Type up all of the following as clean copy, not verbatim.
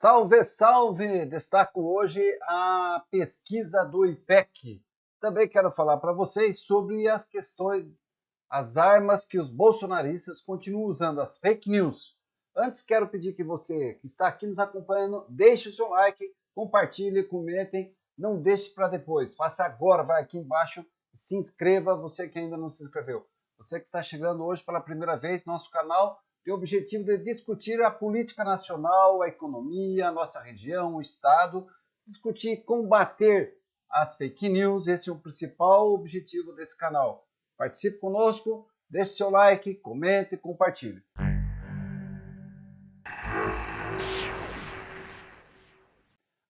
Salve, salve! Destaco hoje a pesquisa do IPEC. Também quero falar para vocês sobre as questões, as armas que os bolsonaristas continuam usando, as fake news. Antes, quero pedir que você que está aqui nos acompanhando, deixe o seu like, compartilhe, comentem, não deixe para depois. Faça agora, vai aqui embaixo, se inscreva, você que ainda não se inscreveu. Você que está chegando hoje pela primeira vez no nosso canal, tem o objetivo de discutir a política nacional, a economia, a nossa região, o Estado, discutir, combater as fake news. Esse é o principal objetivo desse canal. Participe conosco, deixe seu like, comente e compartilhe.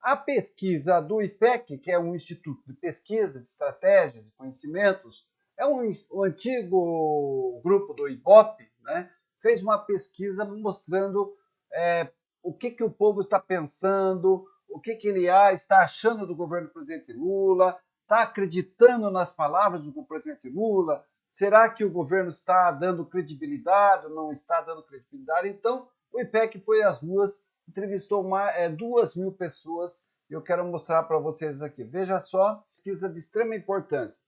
A pesquisa do IPEC, que é um instituto de pesquisa, de estratégia, de conhecimentos, é o antigo grupo do IBOP, né? Fez uma pesquisa mostrando o que o povo está pensando, o que ele está achando do governo do presidente Lula, está acreditando nas palavras do presidente Lula, será que o governo está dando credibilidade ou não está dando credibilidade? Então, o IPEC foi às ruas, entrevistou 2.000 pessoas e eu quero mostrar para vocês aqui. Veja só, pesquisa de extrema importância.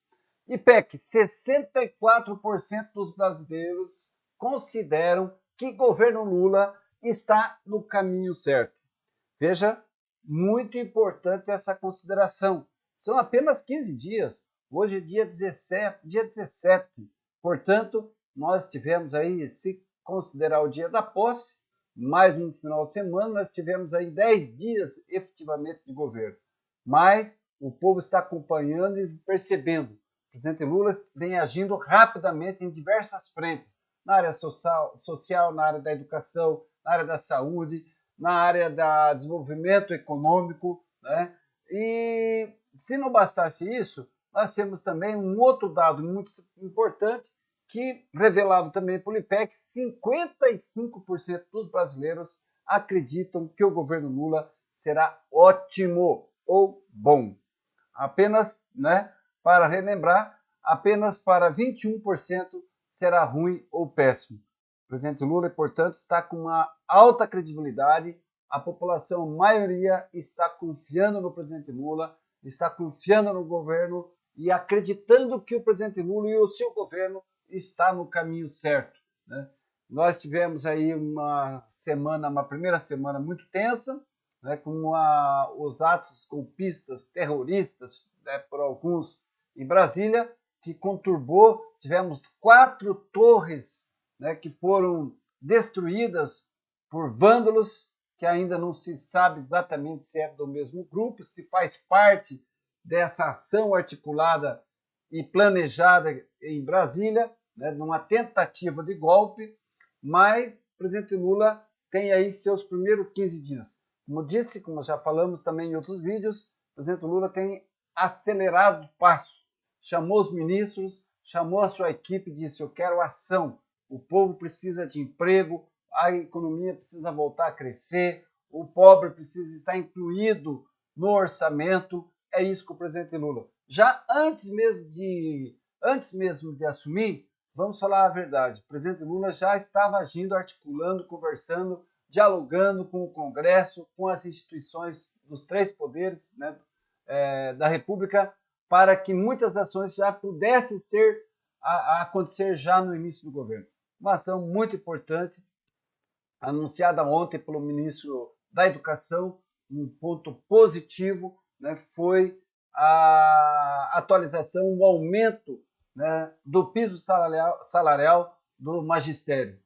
IPEC, 64% dos brasileiros consideram que o governo Lula está no caminho certo. Veja, muito importante essa consideração. São apenas 15 dias. Hoje é dia 17. Portanto, nós tivemos aí, se considerar o dia da posse, mais um final de semana, nós tivemos aí 10 dias efetivamente de governo. Mas o povo está acompanhando e percebendo. O presidente Lula vem agindo rapidamente em diversas frentes, na área social, na área da educação, na área da saúde, na área do desenvolvimento econômico, né? E se não bastasse isso, nós temos também um outro dado muito importante, que, revelado também pelo IPEC, 55% dos brasileiros acreditam que o governo Lula será ótimo ou bom. Apenas, para relembrar, apenas para 21% será ruim ou péssimo. O presidente Lula, portanto, está com uma alta credibilidade, a população, a maioria, está confiando no presidente Lula, está confiando no governo e acreditando que o presidente Lula e o seu governo está no caminho certo, né? Nós tivemos aí uma primeira semana muito tensa, né, com os atos golpistas, terroristas, né, por alguns em Brasília, que conturbou. Tivemos 4 torres, né, que foram destruídas por vândalos, que ainda não se sabe exatamente se é do mesmo grupo, se faz parte dessa ação articulada e planejada em Brasília, né, numa tentativa de golpe, mas o presidente Lula tem aí seus primeiros 15 dias. Como disse, como já falamos também em outros vídeos, o presidente Lula tem acelerado o passo, chamou os ministros, chamou a sua equipe e disse: eu quero ação, o povo precisa de emprego, a economia precisa voltar a crescer, o pobre precisa estar incluído no orçamento. É isso que o presidente Lula, já antes mesmo de assumir, vamos falar a verdade, o presidente Lula já estava agindo, articulando, conversando, dialogando com o Congresso, com as instituições dos 3 poderes, né, da República, para que muitas ações já pudessem acontecer já no início do governo. Uma ação muito importante, anunciada ontem pelo ministro da Educação, um ponto positivo, né, foi a atualização, o aumento, né, do piso salarial do magistério.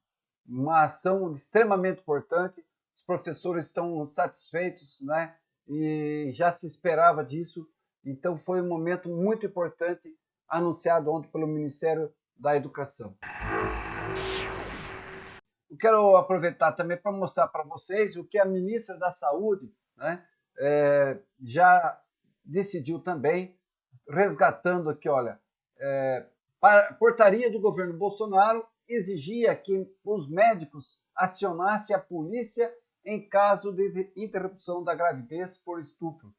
Uma ação extremamente importante, os professores estão satisfeitos, né, e já se esperava disso, então foi um momento muito importante anunciado ontem pelo Ministério da Educação. Eu quero aproveitar também para mostrar para vocês o que a ministra da Saúde, né, já decidiu também, resgatando aqui, olha, a portaria do governo Bolsonaro exigia que os médicos acionassem a polícia em caso de interrupção da gravidez por estupro.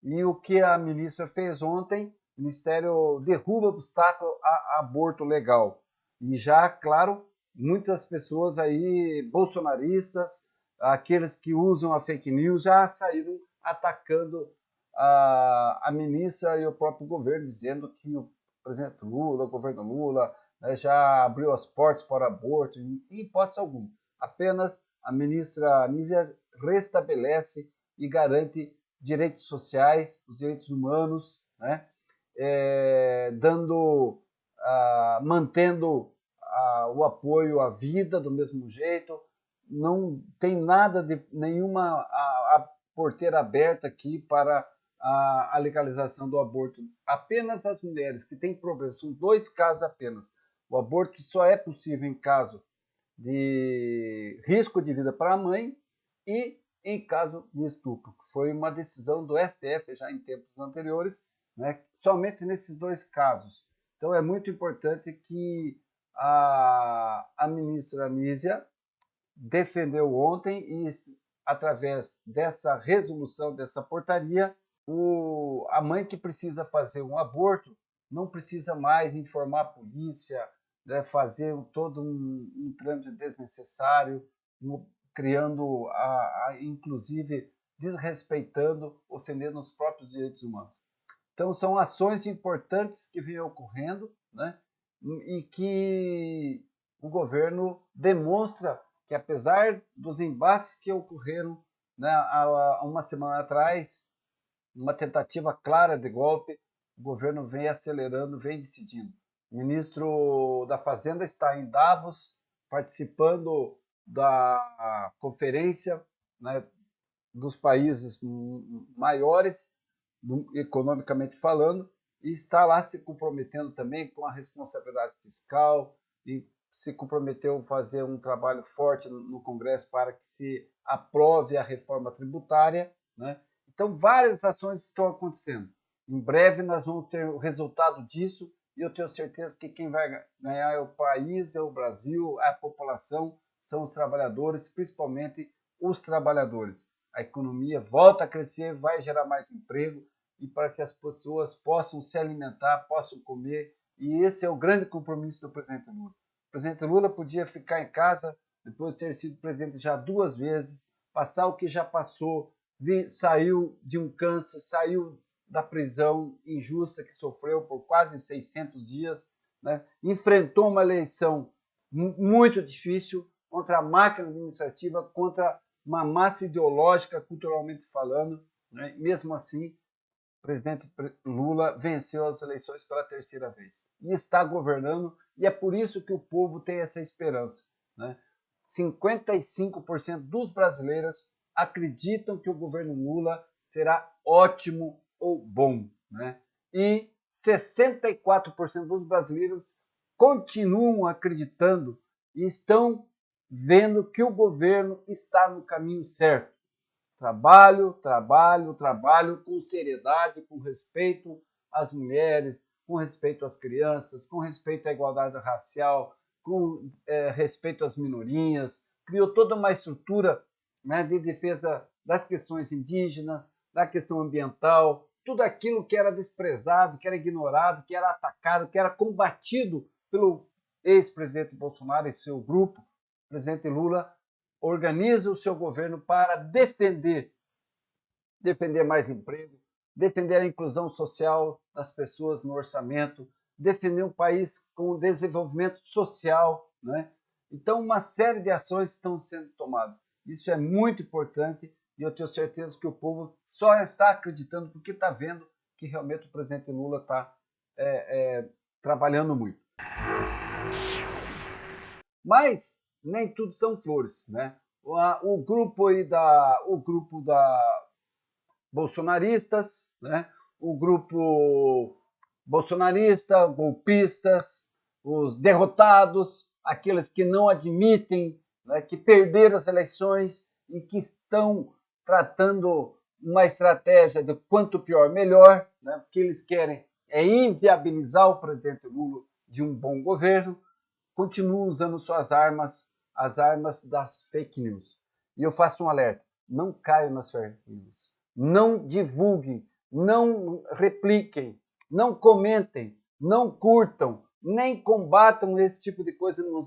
E o que a ministra fez ontem, o Ministério derruba o obstáculo a aborto legal. E já, claro, muitas pessoas aí, bolsonaristas, aqueles que usam a fake news já saíram atacando a ministra e o próprio governo, dizendo que o presidente Lula, o governo Lula, né, já abriu as portas para o aborto, em hipótese alguma. Apenas a ministra Anísia restabelece e garante direitos sociais, os direitos humanos, né, mantendo o apoio à vida do mesmo jeito. Não tem nada de nenhuma a porteira aberta aqui para a legalização do aborto. Apenas as mulheres que têm problemas, são 2 casos apenas. O aborto só é possível em caso de risco de vida para a mãe e em caso de estupro. Foi uma decisão do STF já em tempos anteriores, né, somente nesses 2 casos. Então é muito importante que a ministra Anísia defendeu ontem e, através dessa resolução, dessa portaria, a mãe que precisa fazer um aborto não precisa mais informar a polícia, né, fazer todo um trâmite desnecessário, criando, inclusive, desrespeitando, ofendendo os próprios direitos humanos. Então, são ações importantes que vêm ocorrendo, né, e que o governo demonstra que, apesar dos embates que ocorreram, né, há uma semana atrás, uma tentativa clara de golpe, o governo vem acelerando, vem decidindo. O ministro da Fazenda está em Davos, participando da conferência, né, dos países maiores, economicamente falando, e está lá se comprometendo também com a responsabilidade fiscal e se comprometeu a fazer um trabalho forte no Congresso para que se aprove a reforma tributária, né? Então, várias ações estão acontecendo. Em breve, nós vamos ter o resultado disso e eu tenho certeza que quem vai ganhar é o país, é o Brasil, é a população, são os trabalhadores, principalmente os trabalhadores. A economia volta a crescer, vai gerar mais emprego e para que as pessoas possam se alimentar, possam comer. E esse é o grande compromisso do presidente Lula. O presidente Lula podia ficar em casa, depois de ter sido presidente já 2 vezes, passar o que já passou, saiu de um câncer, saiu da prisão injusta que sofreu por quase 600 dias, né? Enfrentou uma eleição muito difícil contra a máquina administrativa, contra uma massa ideológica, culturalmente falando, né? Mesmo assim, o presidente Lula venceu as eleições pela 3ª vez e está governando, e é por isso que o povo tem essa esperança, né? 55% dos brasileiros acreditam que o governo Lula será ótimo ou bom, né? E 64% dos brasileiros continuam acreditando e estão vendo que o governo está no caminho certo. Trabalho, trabalho, trabalho com seriedade, com respeito às mulheres, com respeito às crianças, com respeito à igualdade racial, com respeito às minorias. Criou toda uma estrutura, né, de defesa das questões indígenas, da questão ambiental, tudo aquilo que era desprezado, que era ignorado, que era atacado, que era combatido pelo ex-presidente Bolsonaro e seu grupo, o presidente Lula, organiza o seu governo para defender mais emprego, defender a inclusão social das pessoas no orçamento, defender um país com desenvolvimento social, né? Então, uma série de ações estão sendo tomadas. Isso é muito importante e eu tenho certeza que o povo só está acreditando porque está vendo que realmente o presidente Lula está trabalhando muito. Mas nem tudo são flores, né? O grupo da bolsonaristas, né? O grupo bolsonarista, golpistas, os derrotados, aqueles que não admitem, né, que perderam as eleições e que estão tratando uma estratégia de quanto pior melhor, né? O que eles querem é inviabilizar o presidente Lula de um bom governo, continuam usando suas armas, as armas das fake news. E eu faço um alerta, não caiam nas fake news, não divulguem, não repliquem, não comentem, não curtam, nem combatam esse tipo de coisa no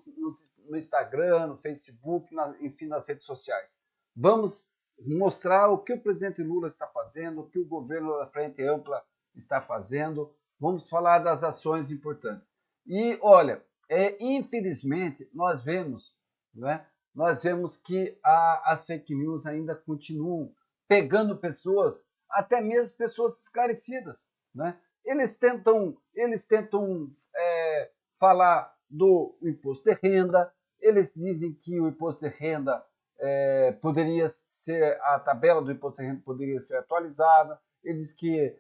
Instagram, no Facebook, enfim, nas redes sociais. Vamos mostrar o que o presidente Lula está fazendo, o que o governo da Frente Ampla está fazendo. Vamos falar das ações importantes. E, olha, infelizmente, nós vemos, né, nós vemos que as fake news ainda continuam pegando pessoas, até mesmo pessoas esclarecidas, né? Eles tentam falar do imposto de renda, eles dizem que o imposto de renda poderia ser, a tabela do imposto de renda poderia ser atualizada, eles que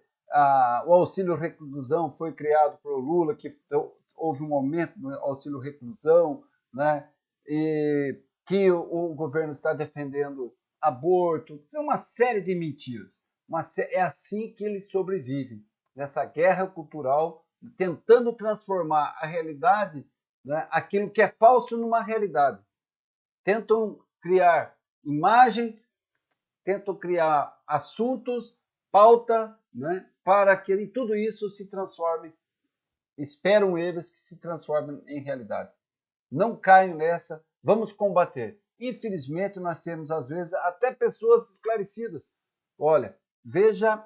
o auxílio reclusão foi criado pelo Lula, que houve um aumento no auxílio reclusão, né? E que o governo está defendendo aborto, uma série de mentiras. É assim que eles sobrevivem, nessa guerra cultural, tentando transformar a realidade, né, aquilo que é falso, numa realidade. Tentam criar imagens, tentam criar assuntos, pauta, né, para que tudo isso se transforme, esperam eles que se transformem em realidade. Não caiam nessa, vamos combater. Infelizmente, nós temos, às vezes, até pessoas esclarecidas. Olha, veja,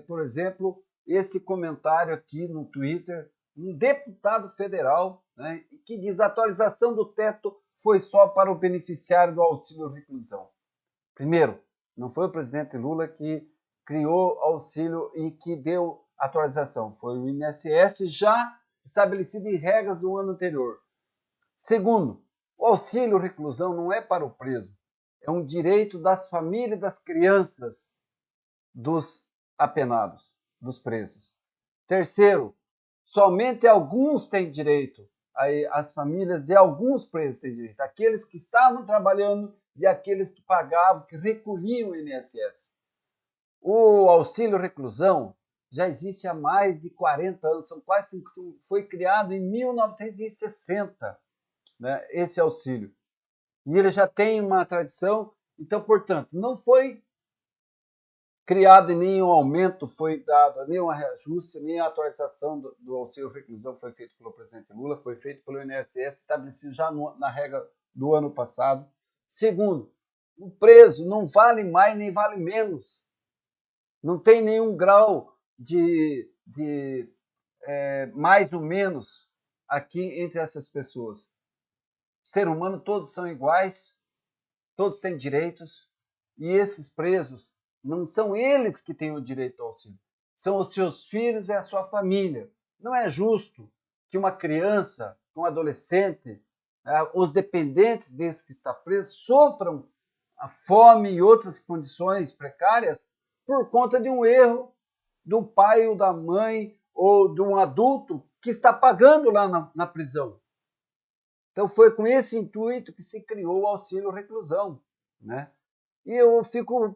por exemplo, esse comentário aqui no Twitter, um deputado federal, né, que diz: a atualização do teto foi só para o beneficiário do auxílio reclusão. Primeiro, não foi o presidente Lula que criou auxílio e que deu atualização, foi o INSS já estabelecido em regras do ano anterior. Segundo, o auxílio reclusão não é para o preso, é um direito das famílias e das crianças dos apenados, dos presos. Terceiro, somente alguns têm direito, as famílias de alguns presos têm direito, aqueles que estavam trabalhando e aqueles que pagavam, que recolhiam o INSS. O auxílio reclusão já existe há mais de 40 anos, foi criado em 1960, né, esse auxílio. E ele já tem uma tradição, então, portanto, não foi criado nenhum aumento, foi dado nenhum reajuste, nem a atualização do auxílio reclusão foi feito pelo presidente Lula, foi feito pelo INSS, estabelecido já na regra do ano passado. Segundo, o preso não vale mais nem vale menos. Não tem nenhum grau de mais ou menos aqui entre essas pessoas. Ser humano, todos são iguais, todos têm direitos, e esses presos, não são eles que têm o direito ao auxílio, são os seus filhos e a sua família. Não é justo que uma criança, um adolescente, os dependentes desse que está preso, sofram a fome e outras condições precárias por conta de um erro do pai ou da mãe ou de um adulto que está pagando lá na prisão. Então foi com esse intuito que se criou o auxílio reclusão, né? E eu fico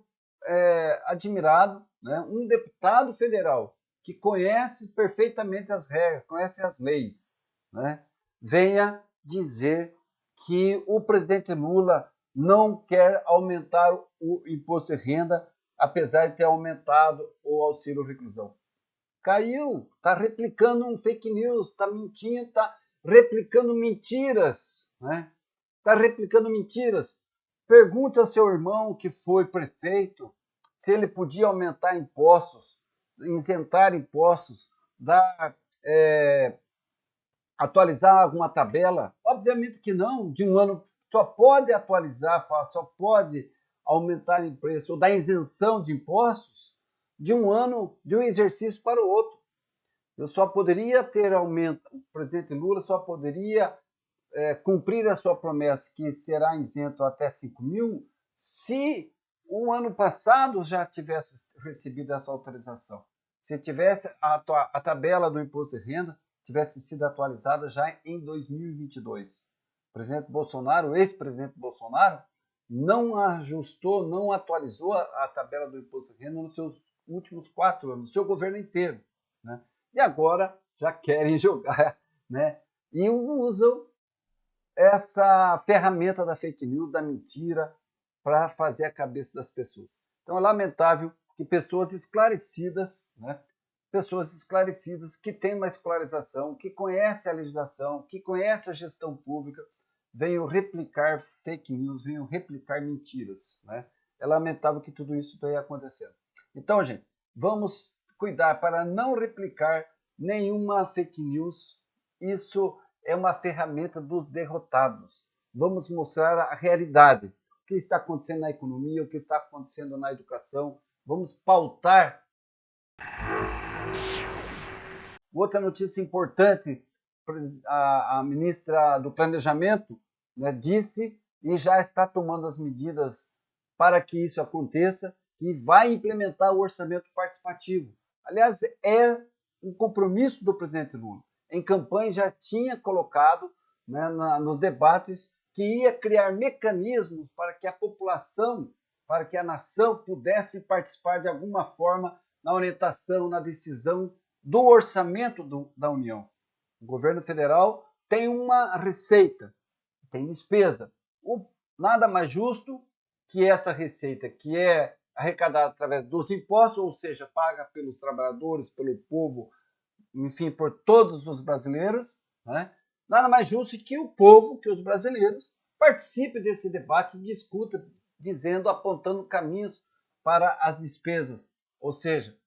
admirado, né? Um deputado federal que conhece perfeitamente as regras, conhece as leis, né, venha dizer que o presidente Lula não quer aumentar o imposto de renda, apesar de ter aumentado o auxílio reclusão. Caiu, está replicando um fake news, está mentindo, está replicando mentiras, né? Está replicando mentiras. Pergunte ao seu irmão que foi prefeito se ele podia aumentar impostos, isentar impostos, atualizar alguma tabela. Obviamente que não, de um ano só pode atualizar, só pode aumentar o preço ou dar isenção de impostos de um ano, de um exercício para o outro. Eu só poderia ter aumento, o presidente Lula só poderia cumprir a sua promessa que será isento até 5 mil, se o ano passado já tivesse recebido essa autorização. Se tivesse a tabela do imposto de renda tivesse sido atualizada já em 2022. O presidente Bolsonaro, o ex-presidente Bolsonaro, não ajustou, não atualizou a tabela do imposto de renda nos seus últimos 4 anos, no seu governo inteiro, né? E agora já querem jogar, né? E usam essa ferramenta da fake news, da mentira, para fazer a cabeça das pessoas. Então é lamentável que pessoas esclarecidas, né, pessoas esclarecidas que têm uma escolarização, que conhecem a legislação, que conhecem a gestão pública, venham replicar fake news, venham replicar mentiras, né? É lamentável que tudo isso tenha acontecendo. Então, gente, vamos cuidar para não replicar nenhuma fake news. Isso é uma ferramenta dos derrotados. Vamos mostrar a realidade, o que está acontecendo na economia, o que está acontecendo na educação. Vamos pautar. Outra notícia importante, a ministra do Planejamento, né, disse e já está tomando as medidas para que isso aconteça, que vai implementar o orçamento participativo. Aliás, é um compromisso do presidente Lula. Em campanha já tinha colocado, né, nos debates que ia criar mecanismos para que a população, para que a nação pudesse participar de alguma forma na orientação, na decisão do orçamento da União. O governo federal tem uma receita, tem despesa. Nada mais justo que essa receita, que é arrecadada através dos impostos, ou seja, paga pelos trabalhadores, pelo povo, enfim, por todos os brasileiros, né? Nada mais justo que o povo, que os brasileiros, participem desse debate e discutam, dizendo, apontando caminhos para as despesas. Ou seja,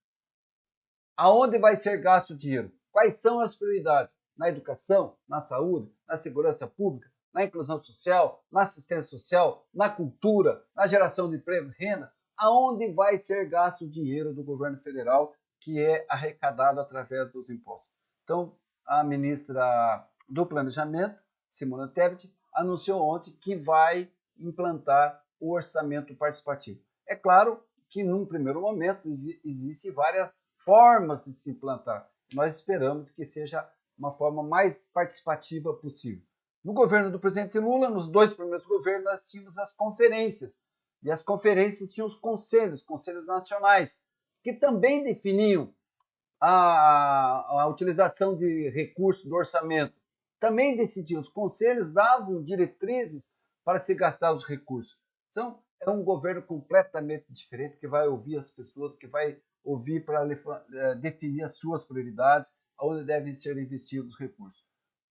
aonde vai ser gasto o dinheiro? Quais são as prioridades? Na educação, na saúde, na segurança pública, na inclusão social, na assistência social, na cultura, na geração de emprego e renda? Aonde vai ser gasto o dinheiro do governo federal, que é arrecadado através dos impostos? Então, a ministra do Planejamento, Simona Tebet, anunciou ontem que vai implantar o orçamento participativo. É claro que, num primeiro momento, existem várias formas de se implantar. Nós esperamos que seja uma forma mais participativa possível. No governo do presidente Lula, nos 2 primeiros governos, nós tínhamos as conferências. E as conferências tinham os conselhos nacionais, que também definiam a utilização de recursos do orçamento. Também decidiam, os conselhos davam diretrizes para se gastar os recursos. Então, é um governo completamente diferente, que vai ouvir as pessoas, que vai ouvir para definir as suas prioridades, onde devem ser investidos os recursos.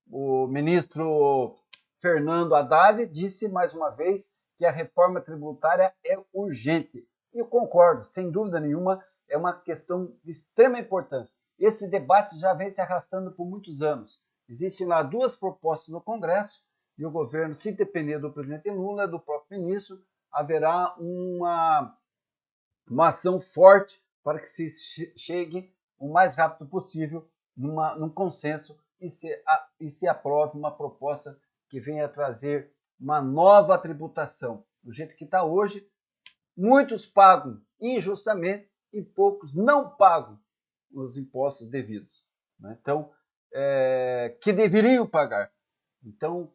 O ministro Fernando Haddad disse mais uma vez que a reforma tributária é urgente. E eu concordo, sem dúvida nenhuma, é uma questão de extrema importância. Esse debate já vem se arrastando por muitos anos. Existem lá 2 propostas no Congresso e o governo, se depender do presidente Lula, do próprio ministro, haverá uma ação forte para que se chegue o mais rápido possível num consenso e se aprove uma proposta que venha trazer uma nova tributação. Do jeito que está hoje, muitos pagam injustamente e poucos não pagam os impostos devidos, né? Então, que deveriam pagar. Então,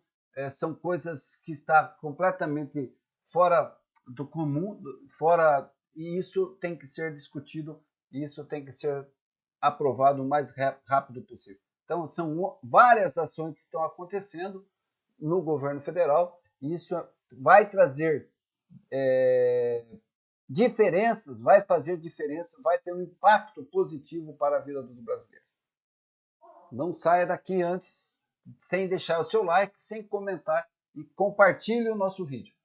são coisas que estão completamente fora do comum, e isso tem que ser discutido, e isso tem que ser aprovado o mais rápido possível. Então, são várias ações que estão acontecendo no governo federal, e isso vai trazer diferenças, vai fazer diferença, vai ter um impacto positivo para a vida dos brasileiros. Não saia daqui antes, sem deixar o seu like, sem comentar e compartilhe o nosso vídeo.